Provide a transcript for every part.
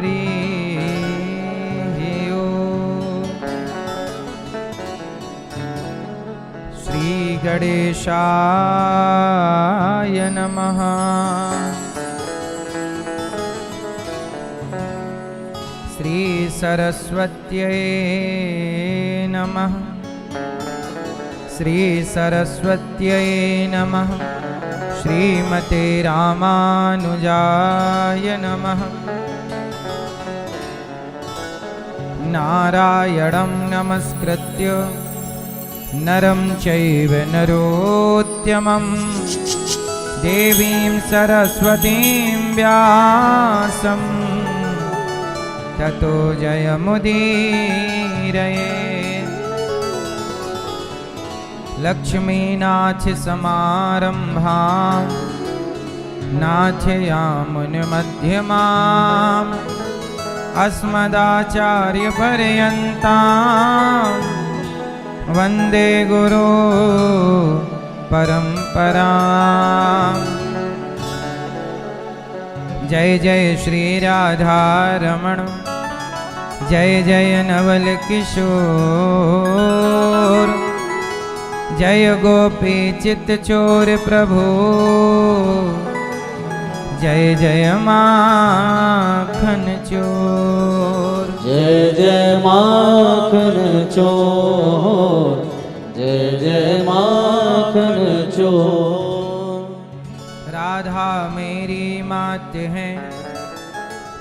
हरि ओम। श्री गणेशाय नमः। श्री सरस्वत्यै नमः। श्री सरस्वत्यै नमः। श्रीमते रामानुजाय नमः। नारायणं नमस्कृत्य नरं चैव नरोत्तमं देवीं सरस्वतीं व्यासं ततो जयमुदीरये। लक्ष्मीनाथसमारम्भां नाथयामुनमध्यमाम् अस्मदाचार्यपर्यन्तां वन्दे गुरो परम्पराम्। जय जय श्री राधारमण, जय जय नवल किशोर, जय गोपी चित्त चोर प्रभु, जय जय माखन चोर। जय जय माखन चोर, जय जय माखन चोर। राधा मेरी मात है,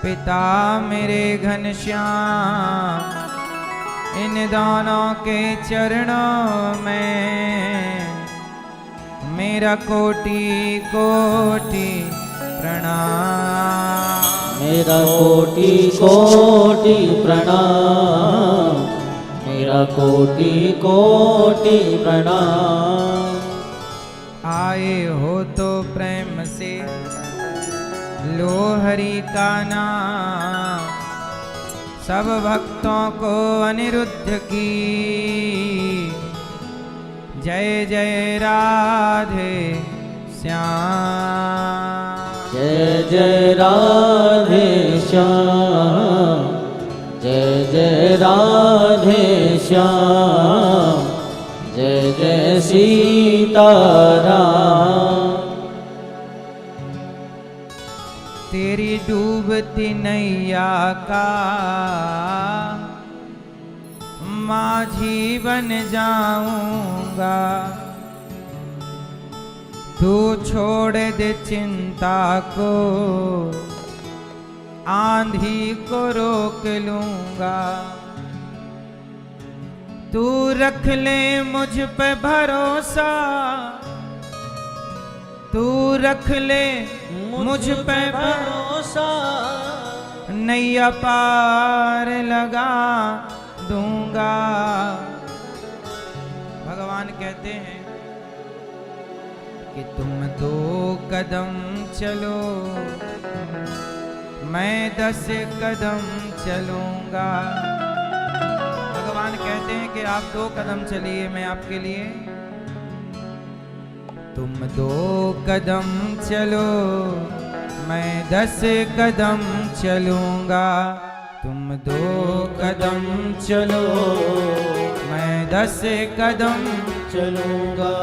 पिता मेरे घनश्याम, इन दोनों के चरणों में मेरा कोटि कोटि प्रणाम। मेरा कोटि कोटि प्रणाम, मेरा कोटि कोटि प्रणाम। आए हो तो प्रेम से लो हरि का नाम, सब भक्तों को अनिरुद्ध की जय जय राधे श्याम। जय जय राधे श्याम, जय जय राधे श्याम, जय जय सीताराम। तेरी डूबती नैया का माझी बन जाऊंगा, तू छोड़ दे चिंता को, आंधी को रोक लूंगा। तू रख ले मुझ पे भरोसा, तू रख ले मुझ पे भरोसा, नैया पार लगा दूंगा। भगवान कहते हैं कि तुम 2 कदम चलो, मैं 10 कदम चलूंगा। भगवान कहते हैं कि आप 2 कदम चलिए मैं आपके लिए। तुम 2 कदम चलो, मैं 10 कदम चलूंगा। तुम 2 कदम चलो, मैं 10 कदम चलूंगा।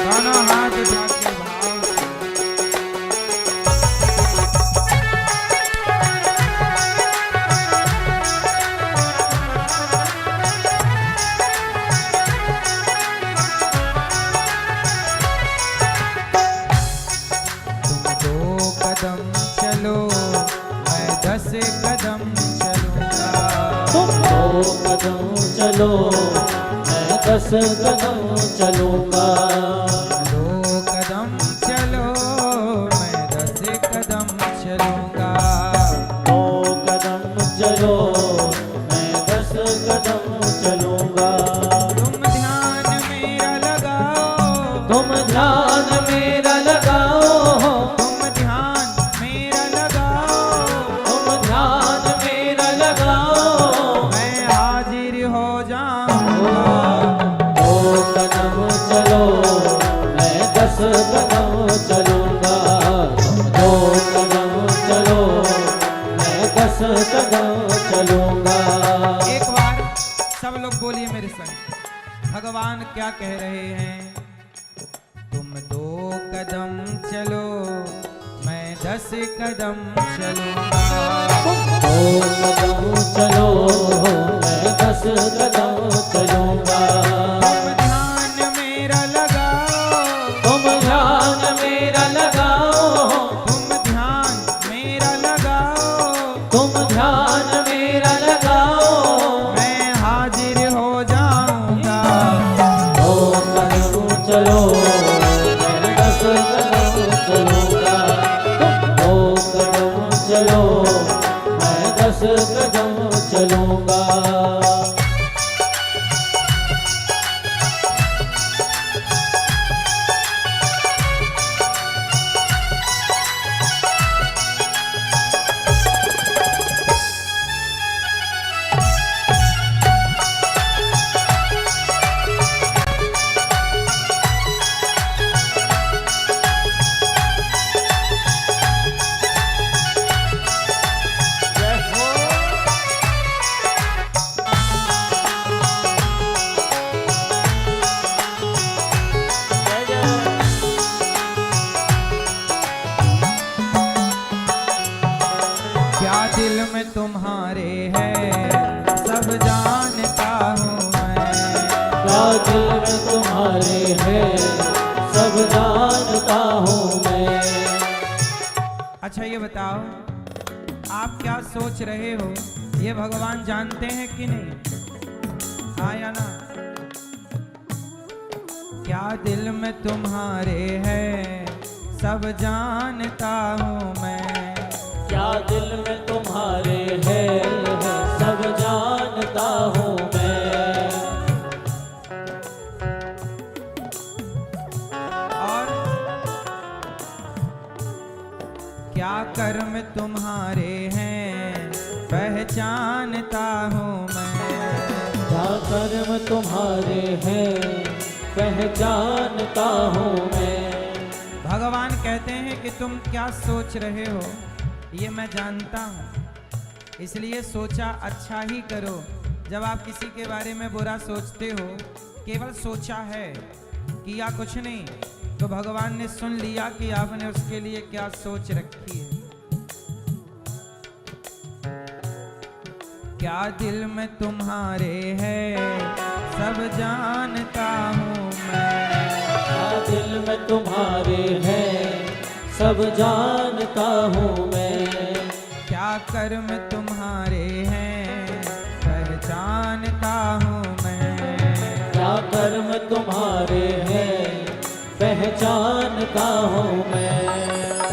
दोनों हाथ उठा के भाव कदम चलो, मैं 10 कदम चलूंगा। तुम 2 कदम चलो, मैं 10 कदम चलूंगा। 2 कदम चलो, मैं 10 कदम चलूंगा। 2 कदम चलो, मैं 10 कदम चलूंगा। तुम ध्यान मेरा लगाओ, तुम ध्यान मेरा लगाओ, तुम ध्यान मेरा लगाओ, तुम ध्यान मेरा लगाओ, मैं हाजिर हो जाऊंगा। 2 कदम चलो मैं 10 कदम चलूंगा। तुम 2 कदम चलो मैं 10 कदम चलूंगा। एक बार सब लोग बोलिए मेरे संग, भगवान क्या कह रहे हैं? तुम 2 कदम चलो मैं 10 कदम चलूंगा। 2 कदम चलो मैं 10 कदम चलूंगा। तुम ध्यान मेरा लगाओ, तुम ध्यान मेरा लगाओ, तुम ध्यान मेरा लगाओ, तुम ध्यान मेरा लगाओ। मैं हाजिर हो जाऊंगा। 2 कदम चलो मैं 10 कदम चलूंगा। 2 कदम चलो मैं 10 कदम चलूंगा। क्या दिल में तुम्हारे है सब जानता हूँ मैं। क्या दिल में तुम्हारे है सब जानता हूँ मैं। अच्छा ये बताओ, आप क्या सोच रहे हो ये भगवान जानते हैं कि नहीं? हाँ या ना? क्या दिल में तुम्हारे है सब जानता हूँ मैं। क्या दिल में तुम्हारे है सब जानता हूँ मैं। और क्या कर्म तुम्हारे हैं पहचानता हूँ मैं। क्या कर्म तुम्हारे हैं पहचानता हूँ मैं। भगवान कहते हैं कि तुम क्या सोच रहे हो ये मैं जानता हूँ, इसलिए सोचा अच्छा ही करो। जब आप किसी के बारे में बुरा सोचते हो, केवल सोचा है, किया कुछ नहीं, तो भगवान ने सुन लिया कि आपने उसके लिए क्या सोच रखी है। क्या दिल में तुम्हारे है सब जानता हूँ मैं। क्या दिल में तुम्हारे है सब जानता हूँ मैं। क्या कर्म तुम्हारे हैं पहचानता हूँ मैं। क्या कर्म तुम्हारे हैं पहचानता हूँ मैं।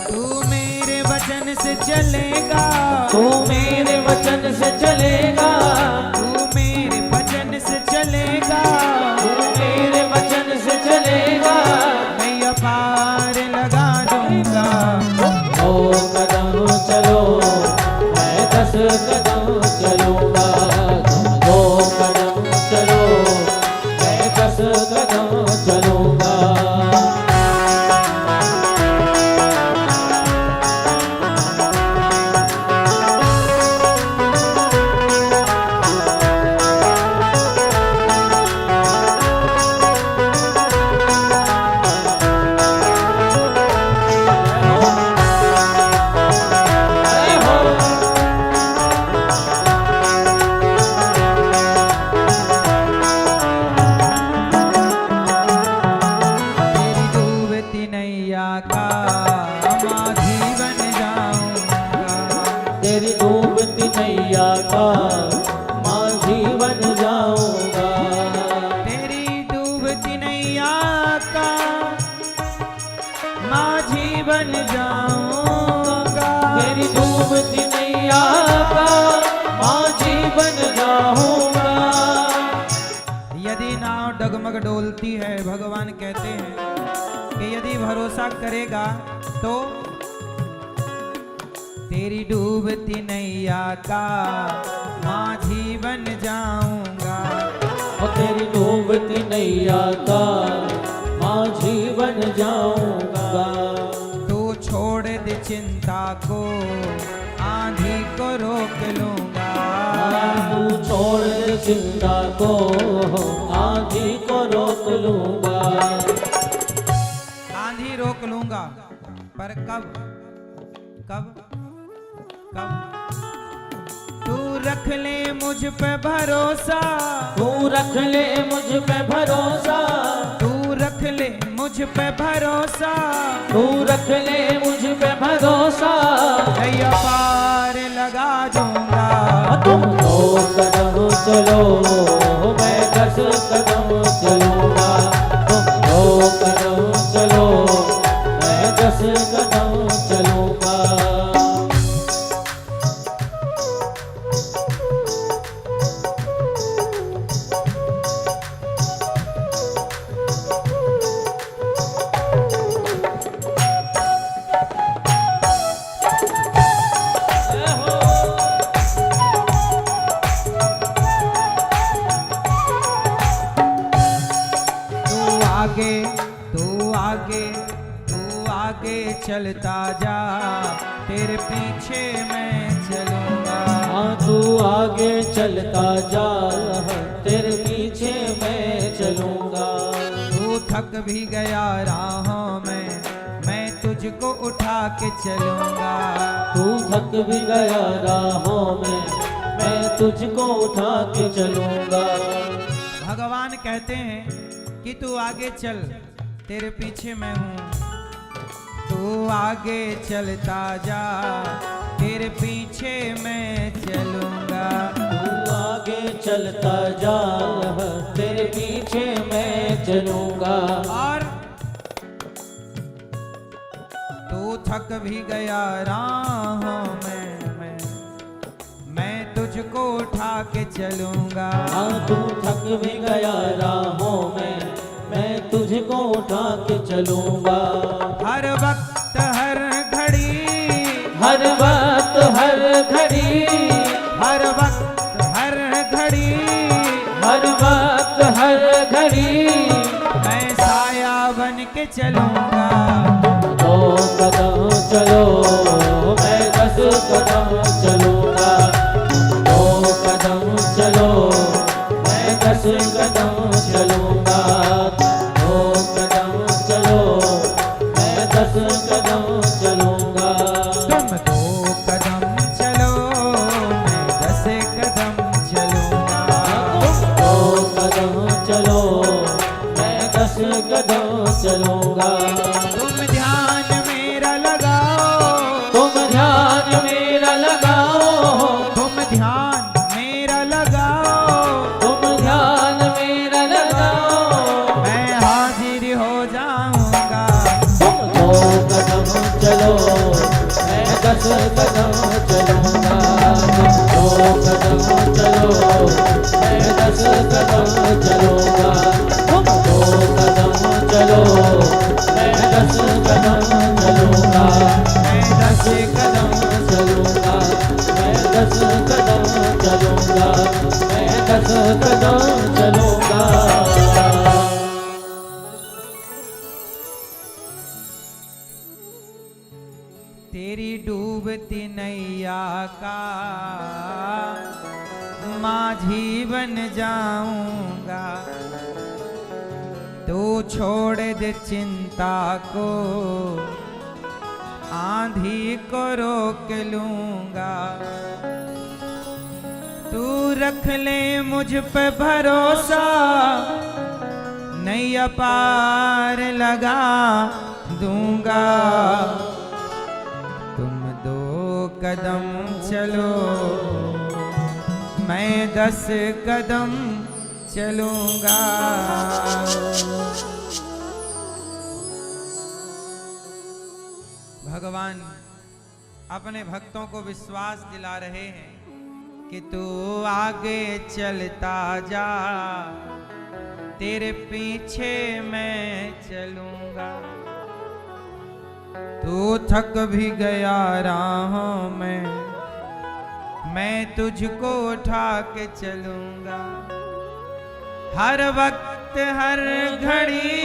तू मेरे वचन से चलेगा, तू मेरे वचन से चलेगा, तू मेरे वचन से चलेगा, तू मेरे वचन से चलेगा। मैं अपार लगा दूंगा। 2 कदम चलो मैं 10 कदम चलूंगा। तुम 2 कदम चलो मैं 10 कदम चलूंगा। तेरी डूबती नैया का माझी बन जाऊंगा। तेरी डूबती नैया का माझी बन जाऊंगा। तेरी डूबती नैया का माझी बन जाऊंगा। यदि नाव डगमग डोलती है, भगवान कहते हैं कि यदि भरोसा करेगा तो तेरी डूबती नैया का माझी बन जाऊंगा। और तेरी डूबती नैया का माझी बन जाऊंगा। तू छोड़ दे चिंता को, आंधी को रोक लूंगा। तू छोड़ दे चिंता को, आंधी को रोक लूंगा। आंधी रोक लूंगा, पर कब कब कब? तू रख ले मुझ पे भरोसा, तू रख ले मुझ पे भरोसा, तू रख ले मुझ पे भरोसा, तू रख ले मुझ पे भरोसा। नैया पार लगा दूंगा। तुम 2 कदम चलो, मैं 10 कदम चलूंगा। तुम 2 कदम चलो, मैं 10 कदम चलूंगा। आगे चलता जा, तेरे पीछे मैं चलूंगा। हाँ तू आगे चलता जा, तेरे पीछे मैं चलूंगा। तू थक भी गया राहों में, मैं तुझको उठा के चलूंगा। तू थक भी गया राहों में, मैं तुझको उठा के चलूंगा। भगवान कहते हैं कि तू आगे चल, तेरे पीछे मैं हूँ। तू आगे चलता जा, तेरे पीछे मैं चलूंगा। तू आगे चलता जा, तेरे पीछे मैं चलूंगा। और तू थक भी गया राहों में, मैं तुझको उठा के चलूंगा। हाँ तू थक भी गया राहों में, मैं तुझको उठा के चलूंगा। हर वक्त हर घड़ी, हर वक्त हर घड़ी, हर वक्त हर घड़ी, हर वक्त हर घड़ी, मैं साया बन के चलूंगा। 2 कदम चलो, मैं 10 कदम चलूंगा। 2 कदम चलो, मैं 10 कदम चलूंगा। 2 कदम चलो, मैं 10 कदम चलूंगा। तुम 2 कदम चलो, मैं 10 कदम चलूंगा। तुम 2 कदम चलो, मैं 10 कदम चलूंगा। तुम ध्यान मेरा लगाओ, तुम ध्यान मेरा लगाओ, तुम ध्यान मेरा लगाओ, तुम ध्यान मेरा लगाओ। मैं हाजिर हो जाऊंगा। तुम 2 कदम चलो, मैं 10 कदम चलूंगा। तुम 2 कदम चलो, मैं 10 कदम चलूंगा। तुम 2 कदम चलो, मैं 10 कदम चलूंगा। मैं 10 कदम चलूंगा, मैं 10 कदम चलूंगा, मैं 10 कदम चलूंगा। तेरी डूबती नैया का माझी बन जाऊंगा। तू छोड़ दे चिंता को, आंधी को रोक लूंगा। तू रख ले मुझ पे भरोसा, नैया पार लगा दूंगा। तुम 2 कदम चलो, मैं 10 कदम चलूंगा। भगवान अपने भक्तों को विश्वास दिला रहे हैं कि तू आगे चलता जा, तेरे पीछे मैं चलूंगा। तू थक भी गया राहों में, मैं तुझको उठा के चलूंगा। हर वक्त हर घड़ी,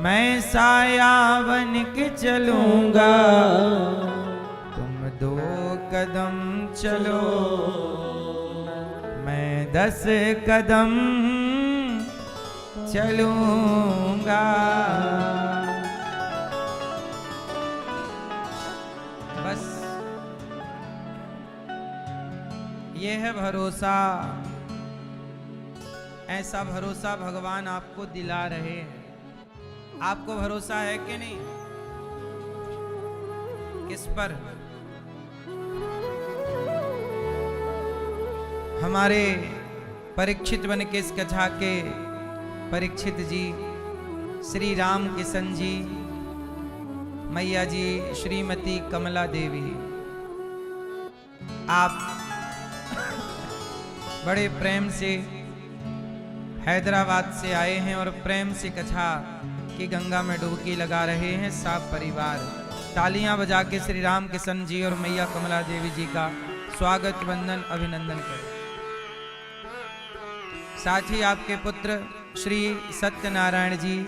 मैं साया बन के चलूंगा, तुम 2 कदम चलो, मैं 10 कदम चलूंगा। बस ये है भरोसा। ऐसा भरोसा भगवान आपको दिला रहे हैं। आपको भरोसा है कि नहीं? किस पर? हमारे परीक्षित बन के इस कथा के परीक्षित जी, श्री राम किशन जी, मैया जी श्रीमती कमला देवी, आप बड़े प्रेम से हैदराबाद से आए हैं और प्रेम से कथा की गंगा में डुबकी लगा रहे हैं। सब परिवार तालियां बजा के श्री राम किशन जी और मैया कमला देवी जी का स्वागत वंदन अभिनंदन करें। साथ ही आपके पुत्र श्री सत्यनारायण जी,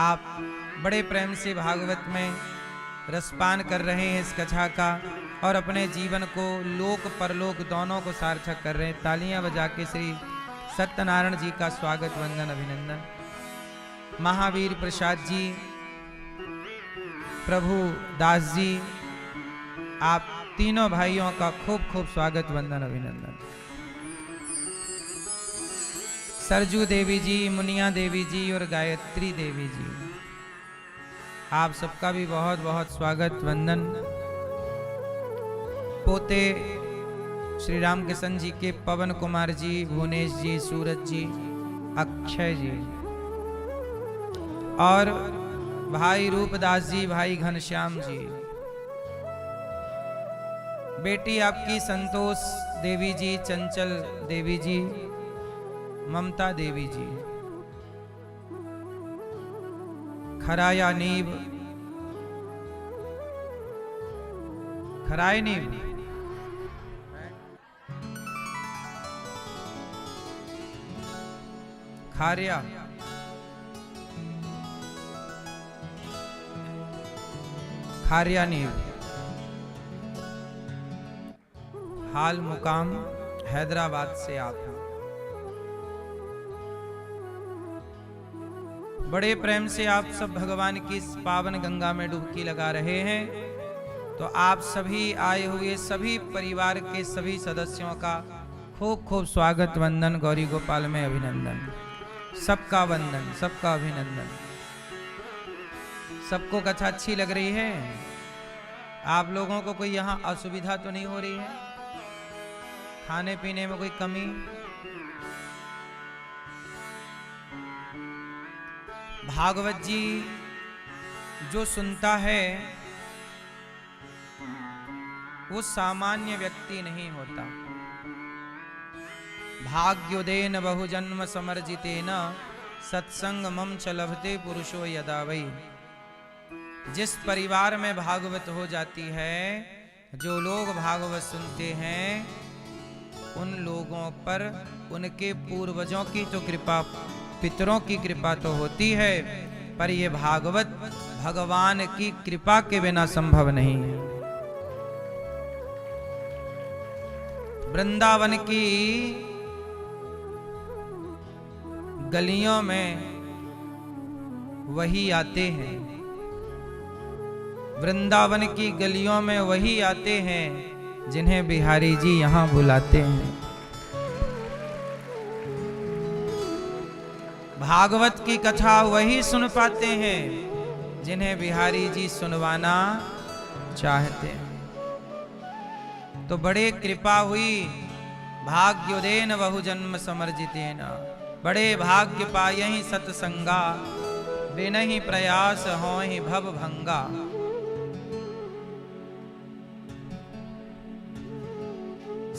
आप बड़े प्रेम से भागवत में रसपान कर रहे हैं इस कथा का और अपने जीवन को लोक परलोक दोनों को सार्थक कर रहे हैं। तालियां बजा के श्री सत्यनारायण जी का स्वागत वंदन अभिनंदन। महावीर प्रसाद जी, प्रभु दास जी, आप तीनों भाइयों का खूब खूब स्वागत वंदन अभिनंदन। सरजू देवी जी, मुनिया देवी जी और गायत्री देवी जी, आप सबका भी बहुत बहुत स्वागत वंदन। पोते श्री राम किशन जी के पवन कुमार जी, भुवनेश जी, सूरज जी, अक्षय जी और भाई रूपदास जी, भाई घनश्याम जी, बेटी आपकी संतोष देवी जी, चंचल देवी जी, ममता देवी जी, खराया नीब, खराय नीब, खारिया, खारिया नीब, हाल मुकाम हैदराबाद से आप हैं। बड़े प्रेम से आप सब भगवान की इस पावन गंगा में डुबकी लगा रहे हैं। तो आप सभी आए हुए सभी परिवार के सभी सदस्यों का खूब खूब स्वागत वंदन, गौरी गोपाल में अभिनंदन, सबका वंदन, सबका अभिनंदन। सबको कथा अच्छी लग रही है? आप लोगों को कोई यहाँ असुविधा तो नहीं हो रही है? खाने पीने में कोई कमी? भागवत जी जो सुनता है वो सामान्य व्यक्ति नहीं होता। भाग्योदेन बहुजन्म समर्जितेन सत्संग मम च लभते पुरुषो यदा वै। जिस परिवार में भागवत हो जाती है, जो लोग भागवत सुनते हैं, उन लोगों पर उनके पूर्वजों की तो कृपा, पितरों की कृपा तो होती है, पर यह भागवत भगवान की कृपा के बिना संभव नहीं है। वृंदावन की गलियों में वही आते हैं, वृंदावन की गलियों में वही आते हैं जिन्हें बिहारी जी यहाँ बुलाते हैं। भागवत की कथा वही सुन पाते हैं जिन्हें बिहारी जी सुनवाना चाहते हैं। तो बड़े कृपा हुई, भाग्योदेन बहुजन्म समर्जितेन, बड़े भाग्य पायहि सत्संगा, बिनहि प्रयास होहि भव भंगा।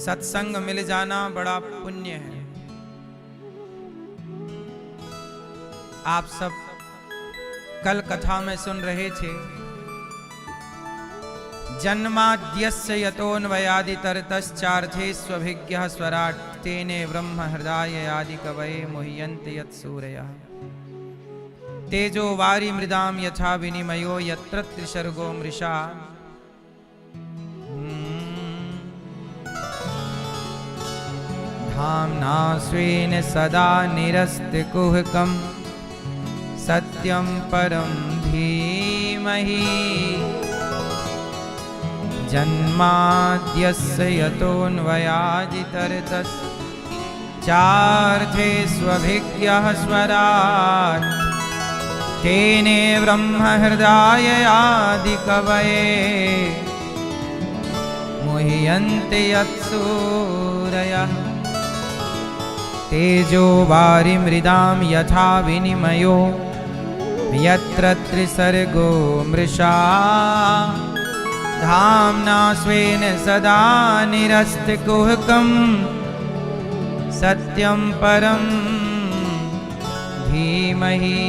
सत्संग मिल जाना बड़ा पुण्य है। आप सब कल कथा में सुन रहे थे, जन्माद्यस्य यतोऽन्वयादितरतश्चार्थेष्वभिज्ञः स्वराट् तेने ब्रह्म हृदय आदि कवये मुह्यन्ति यत्सूरयः। तेजो वारी मृदाम यथा विनिमयो यत्र त्रिसर्गो मृषा। धाम्ना स्वेन सदा निरस्तकुहकं सत्यं परं धीमहि जन्माद्यस्य यतोऽन्वयादितरतश्चार्थेष्वभिज्ञः स्वराट् तेने ब्रह्महृदाय आदिकवये मुह्यन्ति यत्सूरयः। तेजो वारिमृदां यथा विनिमयो यत्र त्रिसर्गो मृषा। धाम्ना स्वेन सदा निरस्तकुहकं सत्यं परं धीमहि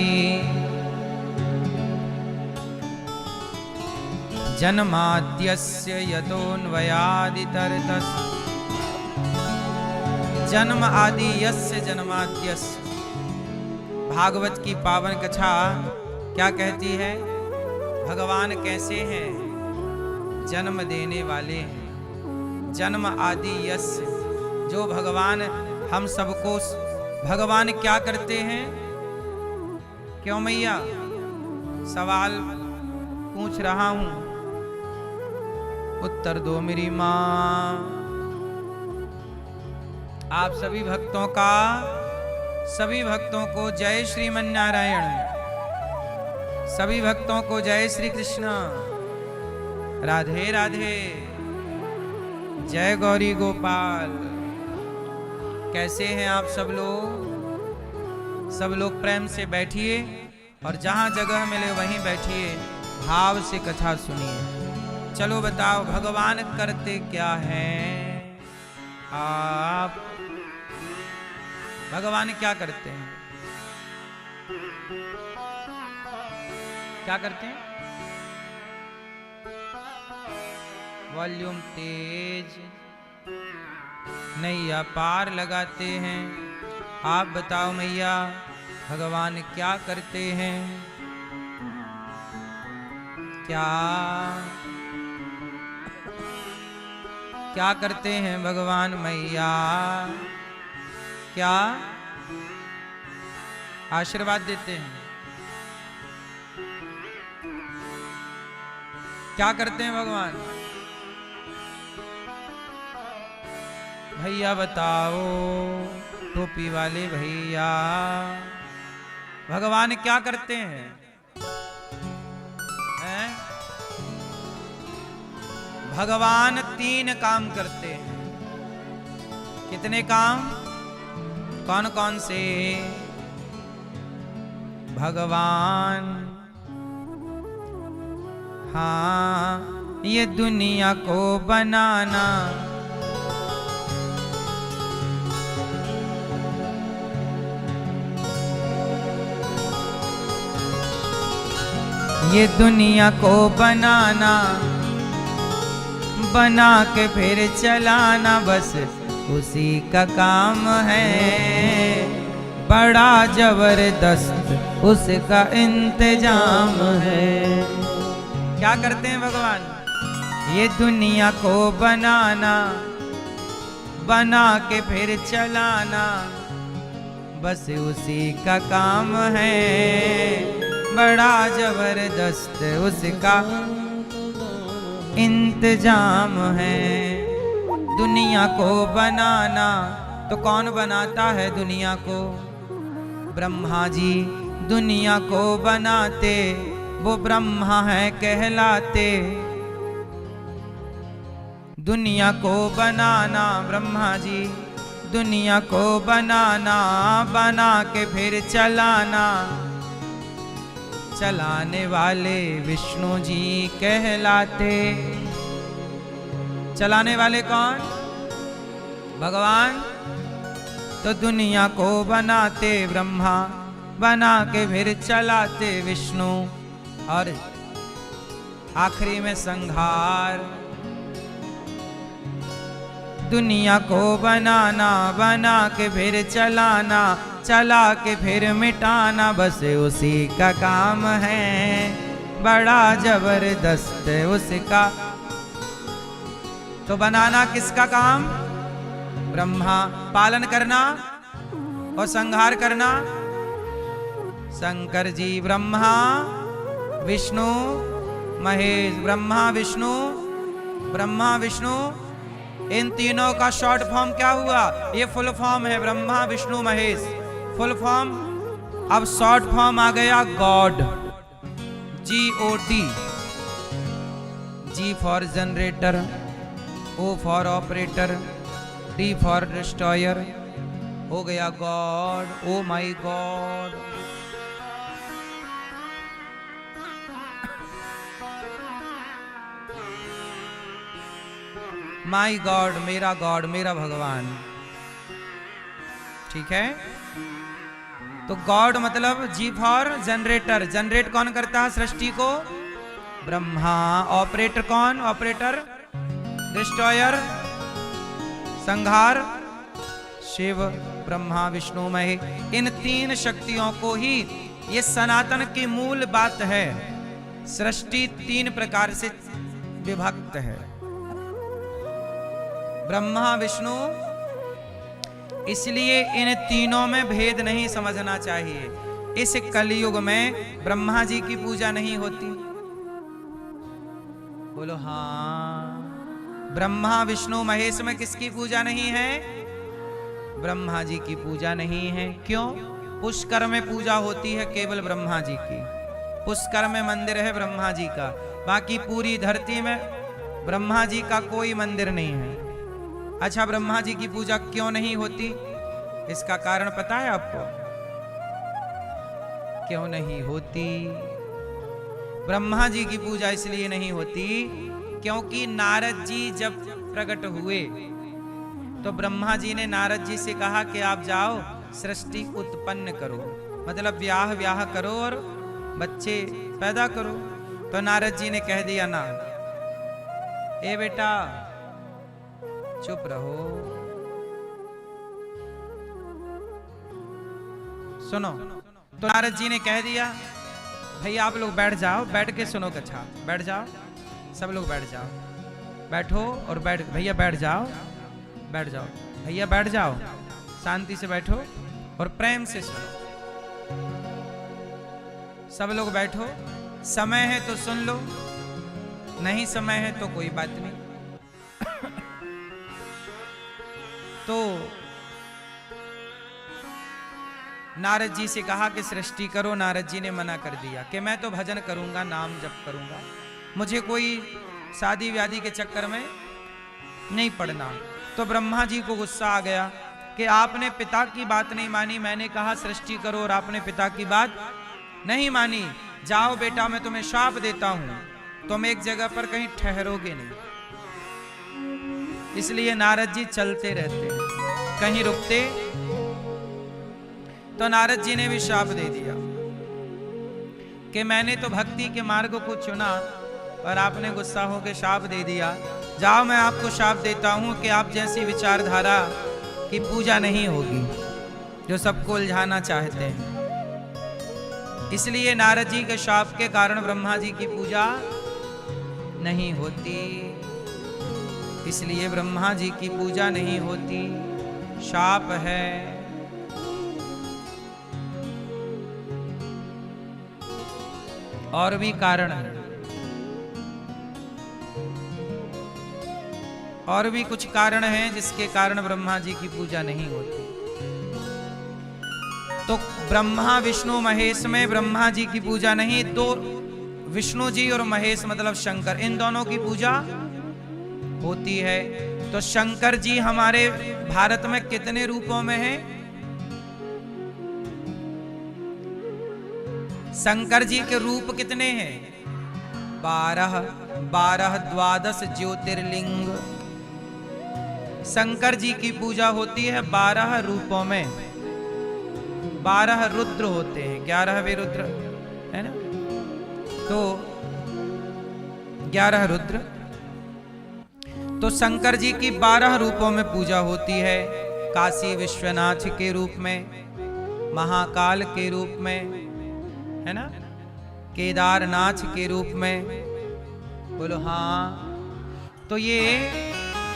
जन्माद्यस्य यतोऽन्वयादितरतश्च जन्म आदि यस्य जन्माद्यस्य। भागवत की पावन कथा क्या कहती है? भगवान कैसे हैं? जन्म देने वाले हैं। जन्म आदि यस्य, जो भगवान हम सबको भगवान क्या करते हैं? क्यों मैया? सवाल पूछ रहा हूं, उत्तर दो मेरी मां। आप सभी भक्तों को जय श्रीमन्नारायण। सभी भक्तों को जय श्री कृष्ण। राधे राधे। जय गौरी गोपाल। कैसे हैं आप सब लोग? सब लोग प्रेम से बैठिए और जहां जगह मिले वहीं बैठिए, भाव से कथा सुनिए। चलो बताओ, भगवान करते क्या हैं? आप भगवान क्या करते हैं? क्या करते हैं? वॉल्यूम तेज, नैया पार लगाते हैं। आप बताओ मैया, भगवान क्या करते हैं? क्या करते हैं भगवान मैया? क्या आशीर्वाद देते हैं? क्या करते हैं भगवान? भैया बताओ, टोपी वाले भैया, भगवान क्या करते हैं? भगवान 3 काम करते हैं। कितने काम? कौन कौन से? भगवान हाँ, ये दुनिया को बनाना, ये दुनिया को बनाना, बना के फिर चलाना, बस उसी का काम है। बड़ा जबरदस्त उसका इंतजाम है। क्या करते हैं भगवान? ये दुनिया को बनाना, बना के फिर चलाना, बस उसी का काम है। बड़ा जबरदस्त उसका इंतजाम है। दुनिया को बनाना तो कौन बनाता है दुनिया को? ब्रह्मा जी दुनिया को बनाते, वो ब्रह्मा है कहलाते। दुनिया को बनाना ब्रह्मा जी, दुनिया को बनाना, बना के फिर चलाना, चलाने वाले विष्णु जी कहलाते। चलाने वाले कौन? भगवान। तो दुनिया को बनाते ब्रह्मा, बना के फिर चलाते विष्णु, और आखिरी में संहार। दुनिया को बनाना, बना के फिर चलाना, चला के फिर मिटाना, बस उसी का काम है, बड़ा जबरदस्त उसका। तो बनाना किसका काम? ब्रह्मा। पालन करना और संहार करना शंकर जी। ब्रह्मा विष्णु महेश, ब्रह्मा विष्णु, ब्रह्मा विष्णु, इन तीनों का शॉर्ट फॉर्म क्या हुआ? ये फुल फॉर्म है ब्रह्मा विष्णु महेश, फुल फॉर्म। अब शॉर्ट फॉर्म आ गया God, GOD। G for generator, O for operator, D for destroyer, हो गया गॉड। ओ माई गॉड। माई गॉड, मेरा भगवान। ठीक है, तो गॉड मतलब जी फॉर जनरेटर। जनरेट कौन करता है सृष्टि को? ब्रह्मा। ऑपरेटर कौन? ऑपरेटर। डिस्ट्रॉयर, संहार, शिव। ब्रह्मा विष्णु महेश, इन तीन शक्तियों को ही, ये सनातन की मूल बात है। सृष्टि तीन प्रकार से विभक्त है, ब्रह्मा विष्णु। इसलिए इन तीनों में भेद नहीं समझना चाहिए। इस कलयुग में ब्रह्मा जी की पूजा नहीं होती। बोलो हाँ। ब्रह्मा विष्णु महेश में किसकी पूजा नहीं है? ब्रह्मा जी की पूजा नहीं है। क्यों? पुष्कर में पूजा होती है केवल ब्रह्मा जी की। पुष्कर में मंदिर है ब्रह्मा जी का, बाकी पूरी धरती में ब्रह्मा जी का कोई मंदिर नहीं है। अच्छा, ब्रह्मा जी की पूजा क्यों नहीं होती? इसका कारण पता है आपको? क्यों नहीं होती? ब्रह्मा जी की पूजा इसलिए नहीं होती क्योंकि नारद जी जब प्रकट हुए तो ब्रह्मा जी ने नारद जी से कहा कि आप जाओ सृष्टि उत्पन्न करो, मतलब ब्याह करो और बच्चे पैदा करो। तो नारद जी ने कह दिया ना, ए बेटा चुप रहो, सुनो। तो नारद जी ने कह दिया, भैया आप लोग बैठ जाओ, बैठ के सुनो कथा, बैठ जाओ, सब लोग बैठ जाओ, बैठो और भैया बैठ जाओ, बैठ जाओ, भैया बैठ जाओ, शांति से बैठो और प्रेम से सुनो। सब लोग बैठो, समय है तो सुन लो, नहीं समय है तो कोई बात नहीं। तो नारद जी से कहा कि सृष्टि करो। नारद जी ने मना कर दिया कि मैं तो भजन करूंगा, नाम जप करूंगा, मुझे कोई शादी व्यादी के चक्कर में नहीं पड़ना। तो ब्रह्मा जी को गुस्सा आ गया कि आपने पिता की बात नहीं मानी, मैंने कहा सृष्टि करो और आपने पिता की बात नहीं मानी। जाओ बेटा, मैं तुम्हें शाप देता हूं, तुम एक जगह पर कहीं ठहरोगे नहीं। इसलिए नारद जी चलते रहते, कहीं रुकते। तो नारद जी ने भी शाप दे दिया कि मैंने तो भक्ति के मार्ग को चुना और आपने गुस्सा होकर शाप दे दिया। जाओ, मैं आपको शाप देता हूं कि आप जैसी विचारधारा की पूजा नहीं होगी जो सबको उलझाना चाहते हैं। इसलिए नारद जी के शाप के कारण ब्रह्मा जी की पूजा नहीं होती। इसलिए ब्रह्मा जी की पूजा नहीं होती, शाप है। और भी कारण है, और भी कुछ कारण हैं जिसके कारण ब्रह्मा जी की पूजा नहीं होती। तो ब्रह्मा विष्णु महेश में ब्रह्मा जी की पूजा नहीं, तो विष्णु जी और महेश मतलब शंकर, इन दोनों की पूजा होती है। तो शंकर जी हमारे भारत में कितने रूपों में हैं? शंकर जी के रूप कितने हैं? 12 12 ज्योतिर्लिंग। शंकर जी की पूजा होती है 12 रूपों में। 12 रुद्र होते हैं, 11वें रुद्र है ना, तो 11 रुद्र। तो शंकर जी की 12 रूपों में पूजा होती है। काशी विश्वनाथ के रूप में, महाकाल के रूप में, है ना, केदारनाथ के रूप में। बोलो हाँ। तो ये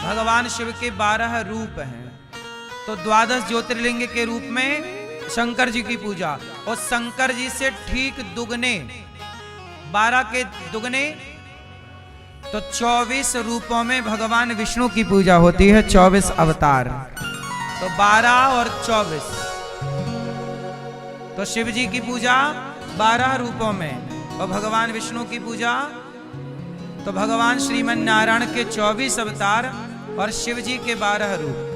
भगवान शिव के 12 रूप हैं। तो 12 ज्योतिर्लिंग के रूप में शंकर जी की पूजा, और शंकर जी से ठीक दुगने, 12 के दुगने तो 24 रूपों में भगवान विष्णु की पूजा होती है। 24 अवतार, तो 12 और 24। तो शिव जी की पूजा 12 रूपों में, और भगवान विष्णु की पूजा तो भगवान श्रीमन नारायण के 24 अवतार और शिव जी के 12 रूप।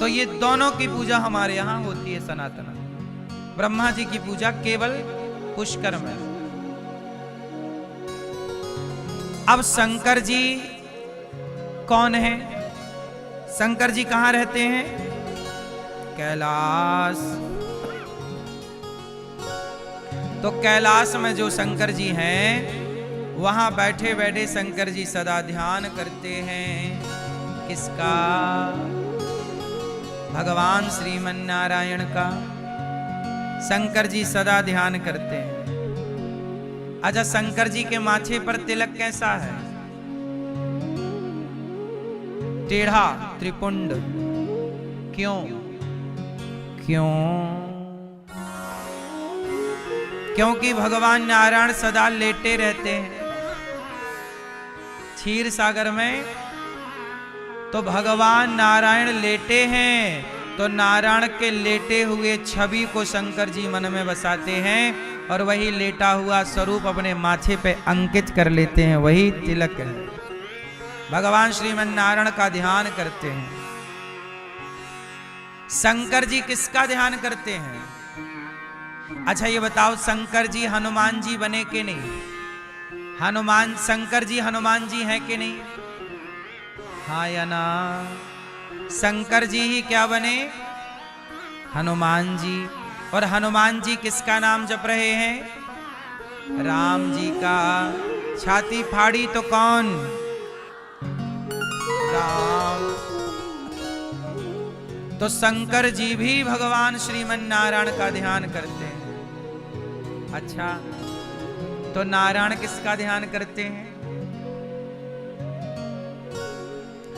तो ये दोनों की पूजा हमारे यहां होती है सनातन। ब्रह्मा जी की पूजा केवल पुष्कर में। अब शंकर जी कौन है? शंकर जी कहां रहते हैं? कैलाश। तो कैलाश में जो शंकर जी हैं, वहां बैठे बैठे शंकर जी सदा ध्यान करते हैं। किसका? भगवान श्रीमन नारायण का। शंकर जी सदा ध्यान करते हैं। अच्छा, शंकर जी के माथे पर तिलक कैसा है? टेढ़ा, त्रिपुंड। क्यों? क्यों? क्योंकि भगवान नारायण सदा लेटे रहते हैं क्षीर सागर में। तो भगवान नारायण लेटे हैं, तो नारायण के लेटे हुए छवि को शंकर जी मन में बसाते हैं, और वही लेटा हुआ स्वरूप अपने माथे पे अंकित कर लेते हैं। वही तिलक है। भगवान श्रीमन नारायण का ध्यान करते हैं। शंकर जी किसका ध्यान करते हैं? अच्छा ये बताओ, शंकर जी हनुमान जी बने कि नहीं? हनुमान, शंकर जी हनुमान जी हैं कि नहीं? हाँ या ना? शंकर जी ही क्या बने? हनुमान जी। और हनुमान जी किसका नाम जप रहे हैं? राम जी का। छाती फाड़ी तो कौन? राम। तो शंकर जी भी भगवान श्रीमन नारायण का ध्यान करते हैं। अच्छा, तो नारायण किसका ध्यान करते हैं?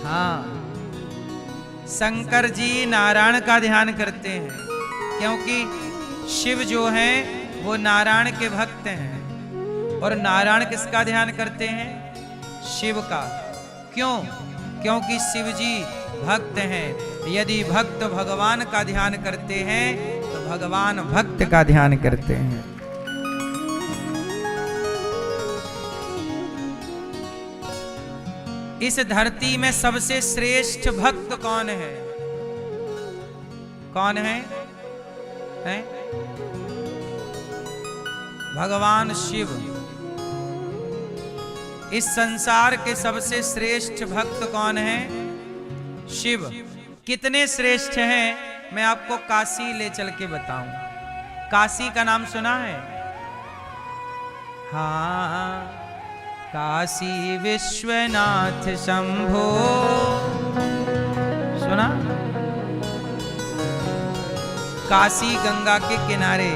हाँ, शंकर जी नारायण का ध्यान करते हैं, क्योंकि शिव जो हैं वो नारायण के भक्त हैं। और नारायण किसका ध्यान करते हैं? शिव का। क्यों? क्योंकि शिव जी भक्त हैं। यदि भक्त भगवान का ध्यान करते हैं तो भगवान भक्त का ध्यान करते हैं। इस धरती में सबसे श्रेष्ठ भक्त कौन है? कौन है? हैं? भगवान शिव। इस संसार के सबसे श्रेष्ठ भक्त कौन है? शिव। कितने श्रेष्ठ हैं मैं आपको काशी ले चल के बताऊं। काशी का नाम सुना है? हाँ, काशी विश्वनाथ शंभो सुना? काशी गंगा के किनारे।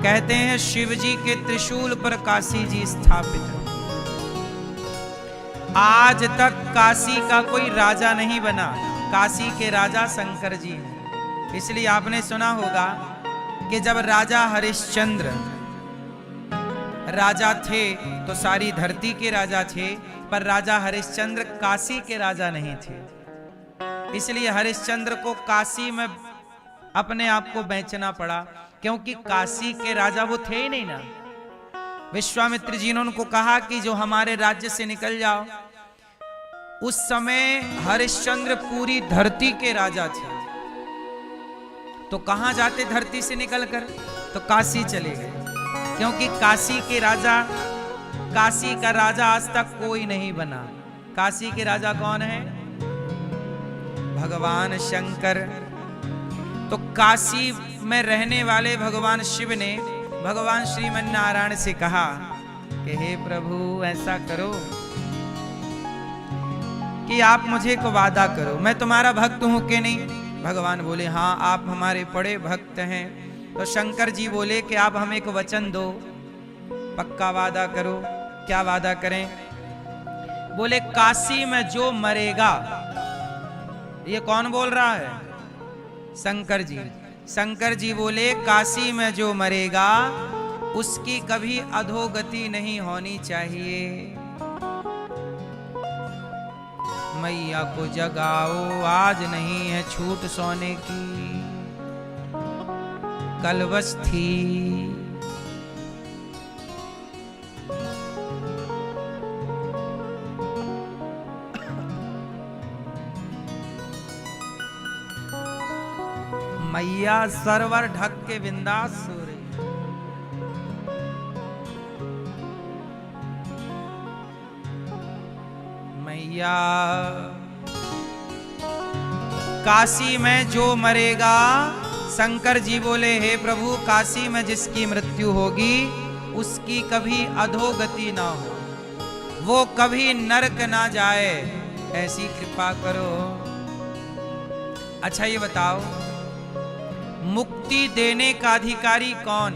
कहते हैं शिव जी के त्रिशूल पर काशी जी स्थापित है। आज तक काशी का कोई राजा नहीं बना। काशी के राजा शंकर जी हैं। इसलिए आपने सुना होगा कि जब राजा हरिश्चंद्र राजा थे तो सारी धरती के राजा थे, पर राजा हरिश्चंद्र काशी के राजा नहीं थे। इसलिए हरिश्चंद्र को काशी में अपने आप को बेचना पड़ा, क्योंकि काशी के राजा वो थे ही नहीं ना। विश्वामित्र जी ने उनको कहा कि जो हमारे राज्य से निकल जाओ। उस समय हरिश्चंद्र पूरी धरती के राजा थे, तो कहां जाते धरती से निकलकर? तो काशी चले गए, क्योंकि काशी के राजा, काशी का राजा आज तक कोई नहीं बना। काशी के राजा कौन है? भगवान शंकर। तो काशी में रहने वाले भगवान शिव ने भगवान श्रीमन नारायण से कहा कि हे प्रभु ऐसा करो कि आप मुझे को वादा करो, मैं तुम्हारा भक्त हूं कि नहीं। भगवान बोले हाँ आप हमारे बड़े भक्त हैं। तो शंकर जी बोले कि आप हमें एक वचन दो, पक्का वादा करो। क्या वादा करें? बोले काशी में जो मरेगा, ये कौन बोल रहा है? शंकर जी। शंकर जी बोले काशी में जो मरेगा उसकी कभी अधोगति नहीं होनी चाहिए। मैया को जगाओ, आज नहीं है छूट सोने की, कल बस थी। मैया सरवर ढक के बिंदास सो रही है। मैया काशी में जो मरेगा, शंकर जी बोले हे प्रभु काशी में जिसकी मृत्यु होगी उसकी कभी अधोगति ना हो, वो कभी नरक ना जाए, ऐसी कृपा करो। अच्छा ये बताओ मुक्ति देने का अधिकारी कौन?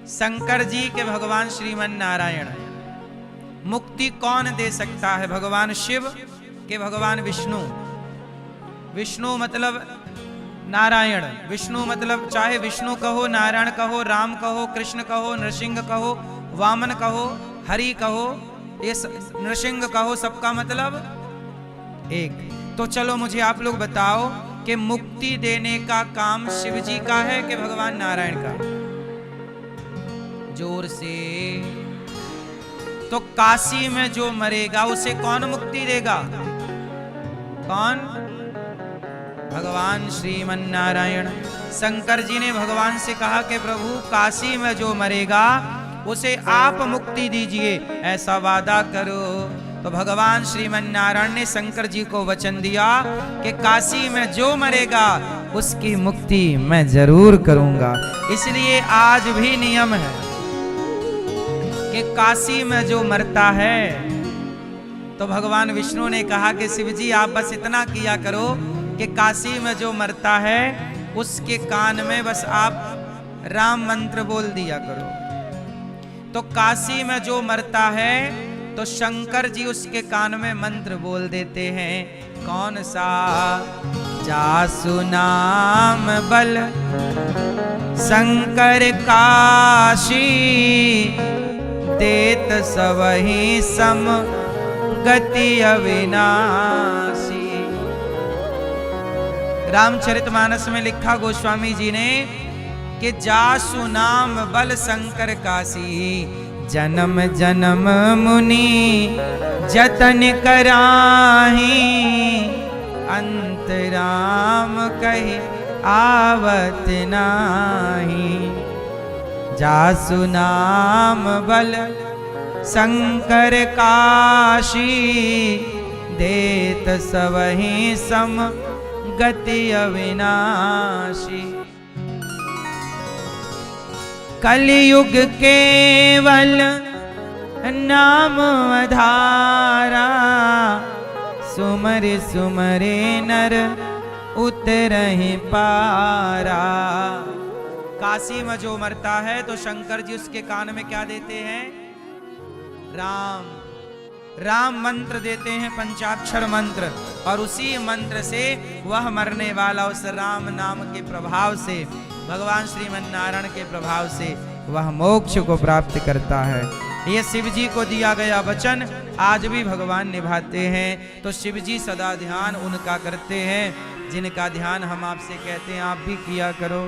शंकर जी के भगवान श्रीमन नारायण। मुक्ति कौन दे सकता है? भगवान शिव के भगवान विष्णु। विष्णु मतलब नारायण, विष्णु मतलब चाहे विष्णु कहो, नारायण कहो, राम कहो, कृष्ण कहो, नृसिंह कहो, वामन कहो, हरि कहो, ये नृसिंह कहो, सबका मतलब एक। तो चलो मुझे आप लोग बताओ कि मुक्ति देने का काम शिव जी का है कि भगवान नारायण का? जोर से। तो काशी में जो मरेगा उसे कौन मुक्ति देगा? कौन? भगवान श्रीमन नारायण। शंकर जी ने भगवान से कहा कि प्रभु काशी में जो मरेगा उसे आप मुक्ति दीजिए, ऐसा वादा करो। तो भगवान श्रीमन नारायण ने शंकर जी को वचन दिया कि काशी में जो मरेगा उसकी मुक्ति मैं जरूर करूंगा। इसलिए आज भी नियम है कि काशी में जो मरता है, तो भगवान विष्णु ने कहा कि शिव जी आप बस इतना किया करो कि काशी में जो मरता है उसके कान में बस आप राम मंत्र बोल दिया करो। तो काशी में जो मरता है तो शंकर जी उसके कान में मंत्र बोल देते हैं। कौन सा? जासु नाम बल शंकर काशी, देत सबहि सम गति अविनाशी। रामचरितमानस में लिखा गोस्वामी जी ने कि जासु नाम बल शंकर काशी, जन्म जन्म मुनि जतन कराही, अंतराम कहि आवत नाही। जासु नाम बल शंकर काशी, देत सबहि सम गति अविनाशी। कलयुग केवल नाम आधारा, सुमर सुमरे नर उतरहि पारा। काशी में जो मरता है तो शंकर जी उसके कान में क्या देते हैं? राम मंत्र देते हैं, पंचाक्षर मंत्र, और उसी मंत्र से वह मरने वाला उस राम नाम के प्रभाव से, भगवान श्रीमन नारायण के प्रभाव से वह मोक्ष को प्राप्त करता है। ये शिव जी को दिया गया वचन आज भी भगवान निभाते हैं। तो शिव जी सदा ध्यान उनका करते हैं जिनका ध्यान हम आपसे कहते हैं आप भी किया करो।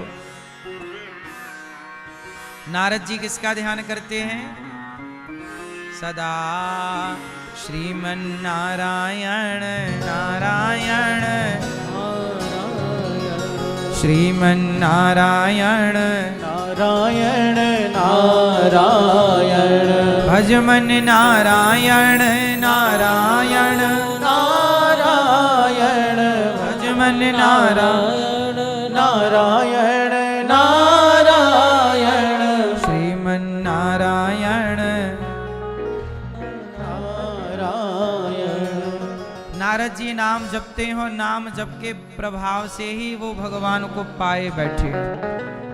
नारद जी किसका ध्यान करते हैं? सदा श्रीमन नारायण नारायण श्रीमन नारायण नारायण नारायण भजमन नारायण नारायण नारायण भजमन नारायण नारायण नारायण श्रीमन नारायण नाम जपते हो, नाम जप के प्रभाव से ही वो भगवान को पाए बैठे।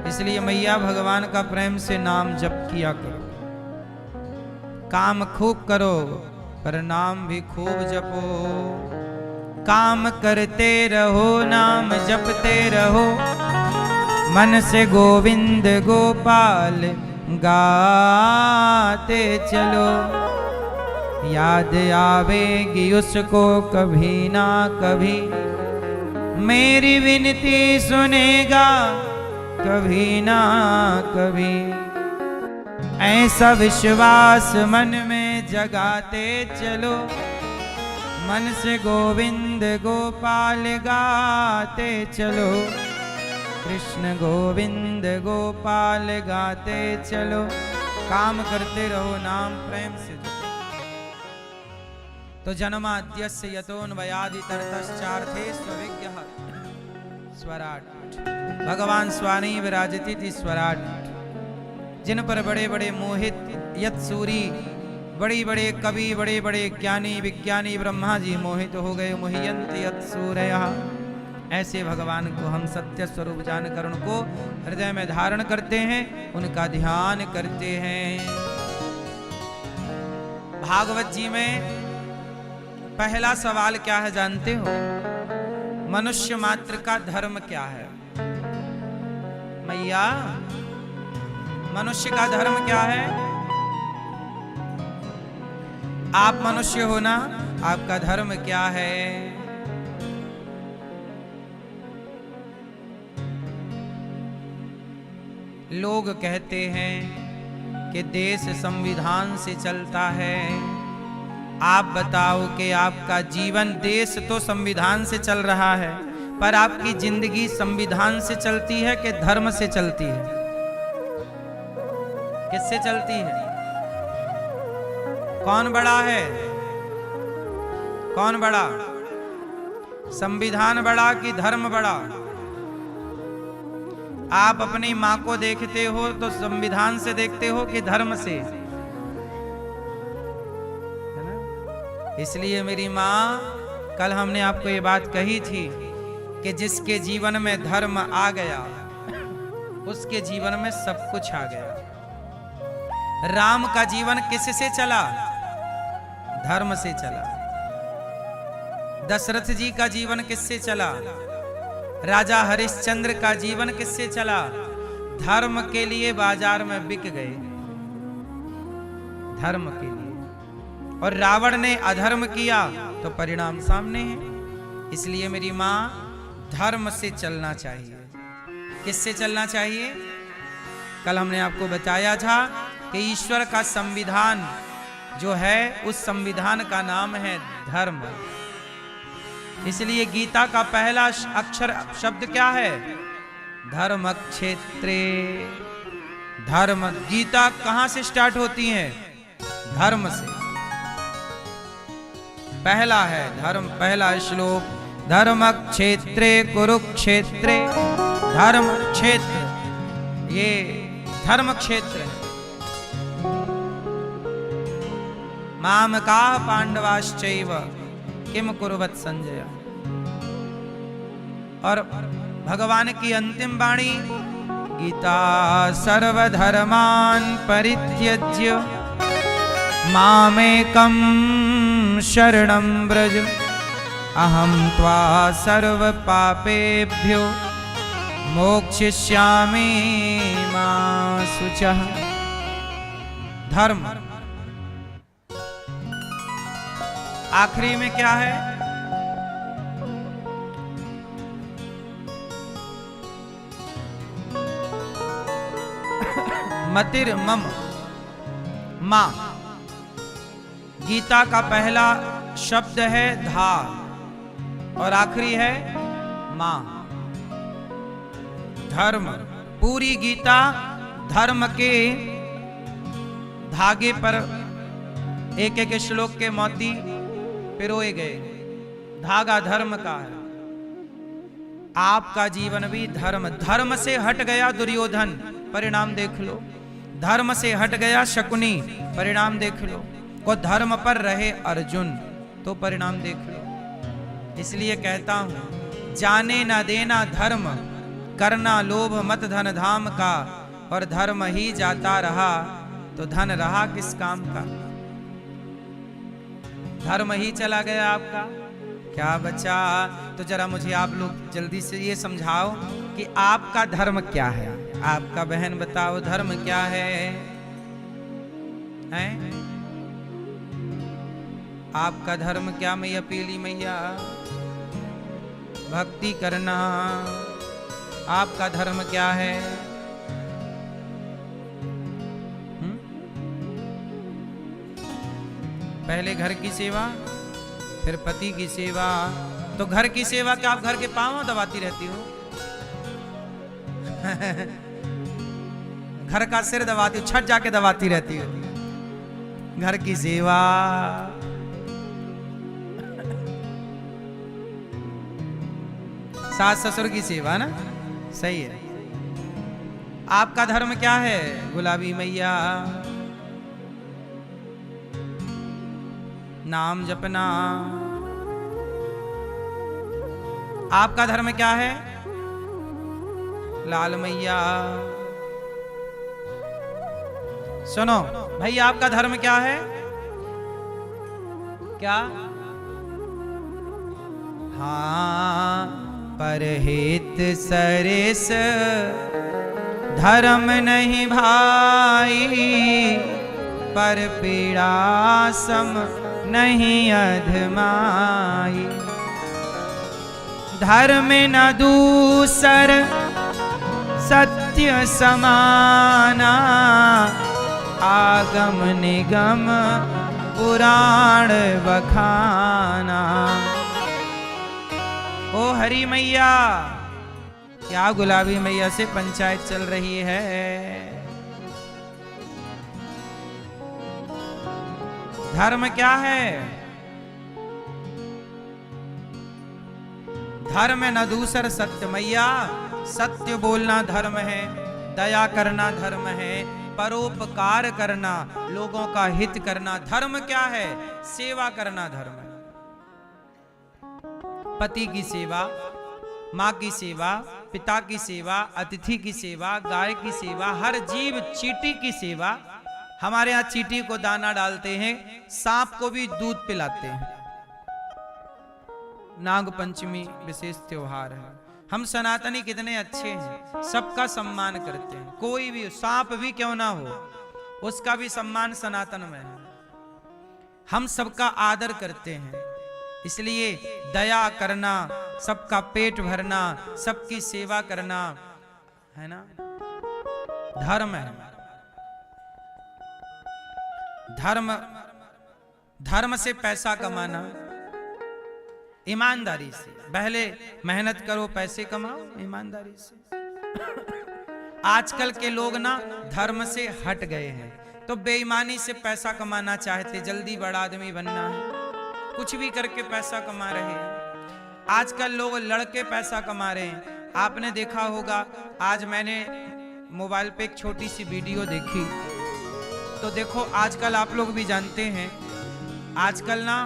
इसलिए मैया भगवान का प्रेम से नाम जप किया करो। काम खूब करो पर नाम भी खूब जपो। काम करते रहो, नाम जपते रहो, मन से गोविंद गोपाल गाते चलो। याद आवेगी उसको कभी ना कभी, मेरी विनती सुनेगा कभी ना कभी। ऐसा विश्वास मन में जगाते चलो, मन से गोविंद गोपाल गाते चलो। कृष्ण गोविंद गोपाल गाते चलो। काम करते रहो, नाम प्रेम से जपो। तो जन्माद्यस्य यतोऽन्वयादितरतश्चार्थे स्वविज्ञः स्वराट। भगवान स्वामी विराजति थी स्वराट। जिन पर बड़े बड़े मोहित यत्सूरी, बड़ी बड़े कवि, बड़े बड़े ज्ञानी विज्ञानी ब्रह्मा जी मोहित हो गए। मुह्यन्ति यत्सूरयः। ऐसे भगवान को हम सत्य स्वरूप जानकर उनको हृदय में धारण करते हैं, उनका ध्यान करते हैं। भागवत जी में पहला सवाल क्या है जानते हो? मनुष्य मात्र का धर्म क्या है? मैया, मनुष्य का धर्म क्या है? आप मनुष्य हो ना, आपका धर्म क्या है? लोग कहते हैं कि देश संविधान से चलता है। आप बताओ कि आपका जीवन, देश तो संविधान से चल रहा है, पर आपकी जिंदगी संविधान से चलती है कि धर्म से चलती है? किससे चलती है? कौन बड़ा है? कौन बड़ा? संविधान बड़ा कि धर्म बड़ा? आप अपनी माँ को देखते हो तो संविधान से देखते हो कि धर्म से? है ना? इसलिए मेरी माँ, कल हमने आपको ये बात कही थी कि जिसके जीवन में धर्म आ गया उसके जीवन में सब कुछ आ गया। राम का जीवन किससे चला? धर्म से चला। दशरथ जी का जीवन किससे चला? राजा हरिश्चंद्र का जीवन किससे चला? धर्म के लिए बाजार में बिक गए, धर्म के लिए। और रावण ने अधर्म किया तो परिणाम सामने है। इसलिए मेरी माँ, धर्म से चलना चाहिए। किससे चलना चाहिए? कल हमने आपको बताया था कि ईश्वर का संविधान जो है, उस संविधान का नाम है धर्म। इसलिए गीता का पहला अक्षर शब्द क्या है? धर्म क्षेत्रे। धर्म, गीता कहां से स्टार्ट होती है? धर्म से। पहला है धर्म, पहला श्लोक, धर्म क्षेत्रे कुरुक्षेत्रे। धर्म क्षेत्र, ये धर्म क्षेत्र है। मामकाः पांडवाश्चैव किम कुर्वत संजय। और भगवान की अंतिम वाणी, गीता सर्वधर्मान् परित्यज्य मामेकं शरणं व्रज अहं त्वा सर्व पापेभ्यो मोक्षयिष्यामि मा शुचः। धर्म। आखिरी में क्या है? मतिर मम, मां। गीता का पहला शब्द है धा और आखिरी है मां। धर्म। पूरी गीता धर्म के धागे पर एक एक श्लोक के मोती पिरोए गए। धागा धर्म का है। आपका जीवन भी धर्म। धर्म से हट गया दुर्योधन, परिणाम देख लो। धर्म से हट गया शकुनी, परिणाम देख लो। को धर्म पर रहे अर्जुन, तो परिणाम देख लो। इसलिए कहता हूं, जाने न देना धर्म, करना लोभ मत धन धाम का, और धर्म ही जाता रहा तो धन रहा किस काम का। धर्म ही चला गया आपका, क्या बचा। तो जरा मुझे आप लोग जल्दी से ये समझाओ कि आपका धर्म क्या है। आपका बहन बताओ धर्म क्या है, हैं? आपका धर्म क्या मैया पीली मैया? भक्ति करना। आपका धर्म क्या है? पहले घर की सेवा, फिर पति की सेवा। तो घर की सेवा क्या आप घर के पांव दबाती रहती हो? घर का सिर दबाती हो, छत जाके दबाती रहती हो। घर की सेवा, सास ससुर की सेवा ना, सही है। आपका धर्म क्या है गुलाबी मैया? नाम जपना। आपका धर्म क्या है लाल मैया? सुनो भाई, आपका धर्म क्या है? क्या? हाँ, परहित सरिस धर्म नहीं भाई, पर पीड़ा सम नहीं अधमाई। धर्म न दूसर सत्य समाना, आगम निगम पुराण बखाना। ओ हरी मैया, क्या गुलाबी मैया से पंचायत चल रही है? धर्म क्या है? धर्म न दूसर सत्य। मैया, सत्य बोलना धर्म है, दया करना धर्म है, परोपकार करना, लोगों का हित करना धर्म क्या है? सेवा करना धर्म है। पति की सेवा, माँ की सेवा, पिता की सेवा, अतिथि की सेवा, गाय की सेवा, हर जीव, चींटी की सेवा। हमारे यहाँ चींटी को दाना डालते हैं, सांप को भी दूध पिलाते हैं। नाग पंचमी विशेष त्योहार है। हम सनातनी कितने अच्छे हैं, सबका सम्मान करते हैं। कोई भी सांप भी क्यों ना हो, उसका भी सम्मान सनातन में है। हम सबका आदर करते हैं। इसलिए दया करना, सबका पेट भरना, सबकी सेवा करना है ना, धर्म है। धर्म से पैसा कमाना, ईमानदारी से। पहले मेहनत करो, पैसे कमाओ ईमानदारी से। आजकल के लोग ना धर्म से हट गए हैं, तो बेईमानी से पैसा कमाना चाहते, जल्दी बड़ा आदमी बनना है, कुछ भी करके पैसा कमा रहे हैं। आजकल लोग लड़के पैसा कमा रहे हैं। आपने देखा होगा, आज मैंने मोबाइल पे एक छोटी सी वीडियो देखी, तो देखो आजकल आप लोग भी जानते हैं, आजकल ना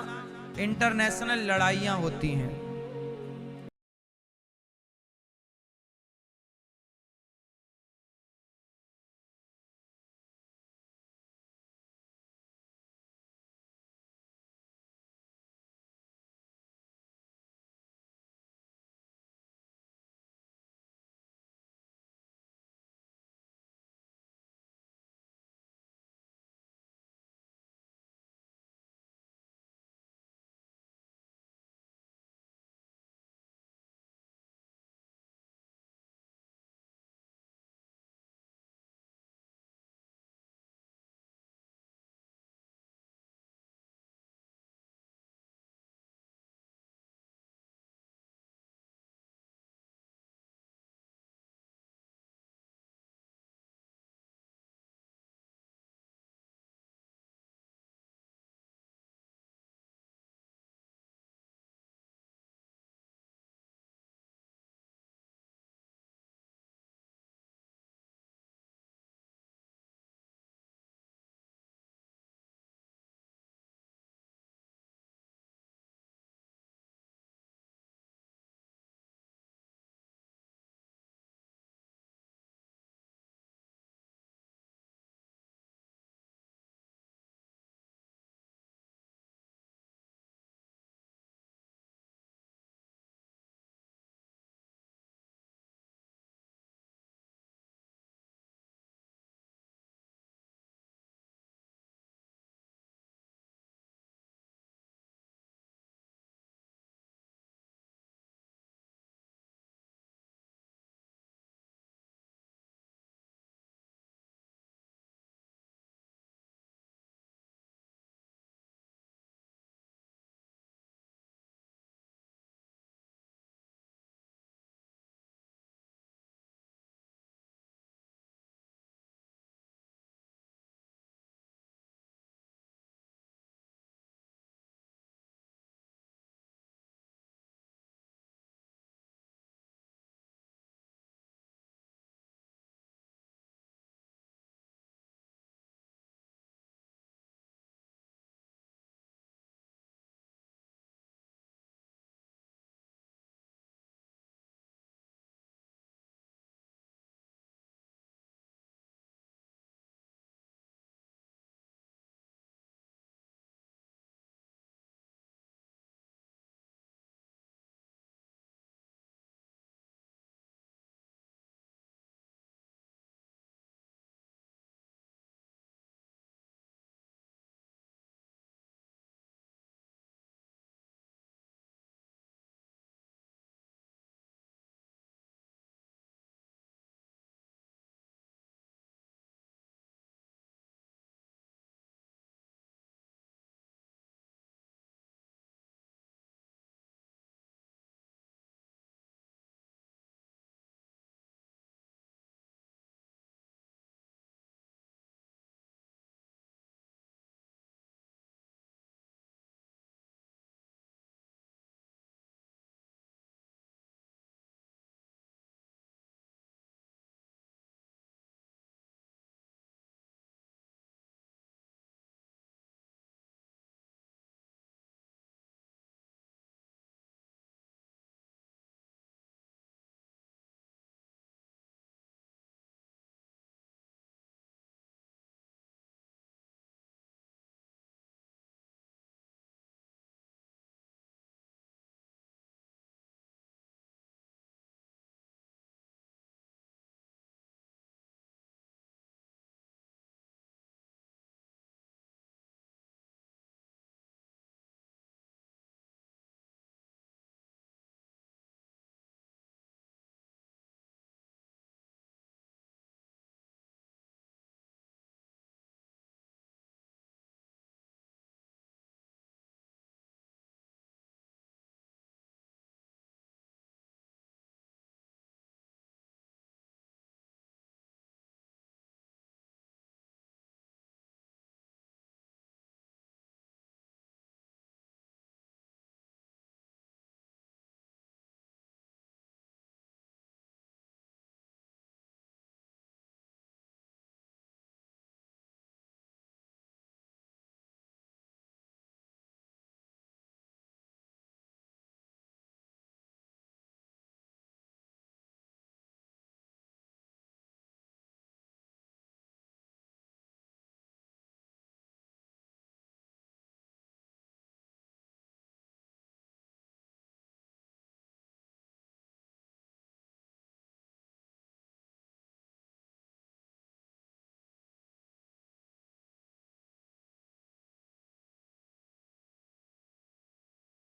इंटरनेशनल लड़ाइयाँ होती हैं।